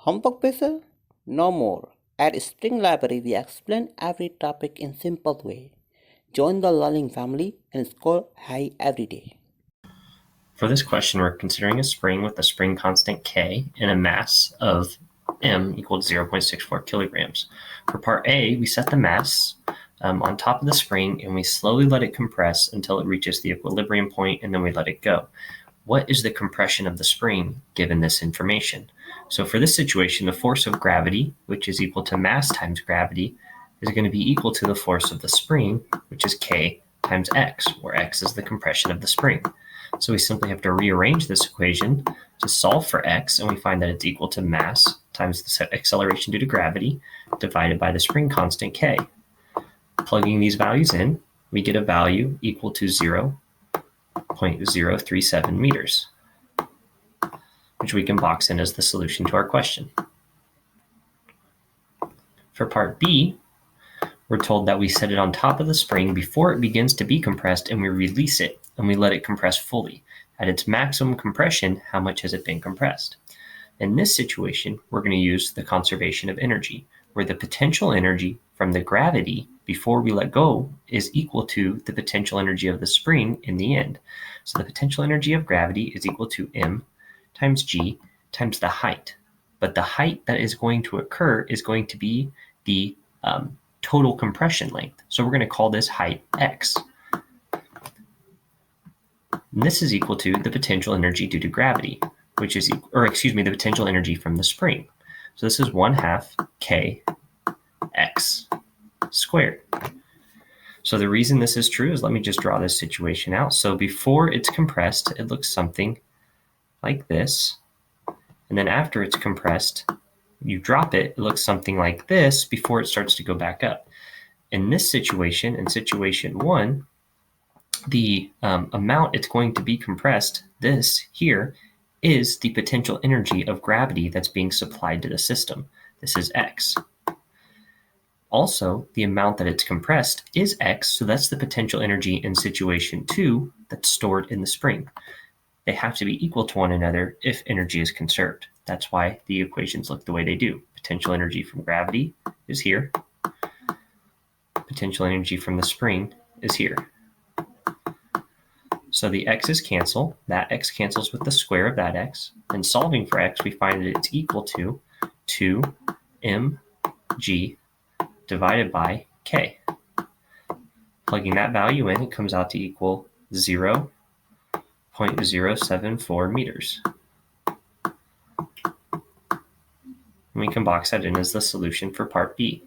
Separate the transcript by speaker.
Speaker 1: Homework pressure? No more. At Spring Library, we explain every topic in simple way. Join the learning family and score high every day.
Speaker 2: For this question, we're considering a spring with a spring constant K and a mass of m equal to 0.64 kilograms. For part A, we set the mass on top of the spring and we slowly let it compress until it reaches the equilibrium point, and then we let it go. What is the compression of the spring given this information? So for this situation, the force of gravity, which is equal to mass times gravity, is going to be equal to the force of the spring, which is K times X, where X is the compression of the spring. So we simply have to rearrange this equation to solve for X, and we find that it's equal to mass times the acceleration due to gravity divided by the spring constant K. Plugging these values in, we get a value equal to 0.037 meters, which we can box in as the solution to our question. For part B, we're told that we set it on top of the spring before it begins to be compressed, and we release it and we let it compress fully. At its maximum compression, how much has it been compressed? In this situation, we're going to use the conservation of energy, where the potential energy from the gravity before we let go is equal to the potential energy of the spring in the end. So the potential energy of gravity is equal to m times g times the height. But the height that is going to occur is going to be the total compression length. So we're going to call this height x. And this is equal to the potential energy due to gravity, which is, the potential energy from the spring. So this is 1/2 kx squared. So the reason this is true is, let me just draw this situation out. So before it's compressed, it looks something like this. And then after it's compressed, you drop it, it looks something like this before it starts to go back up. In this situation, in situation 1, the amount it's going to be compressed, this here, is the potential energy of gravity that's being supplied to the system. This is x. Also, the amount that it's compressed is x, so that's the potential energy in situation 2 that's stored in the spring. They have to be equal to one another if energy is conserved. That's why the equations look the way they do. Potential energy from gravity is here. Potential energy from the spring is here. So the x's cancel. That x cancels with the square of that x. And solving for x, we find that it's equal to 2mg divided by k. Plugging that value in, it comes out to equal 0.074 meters. And we can box that in as the solution for part B.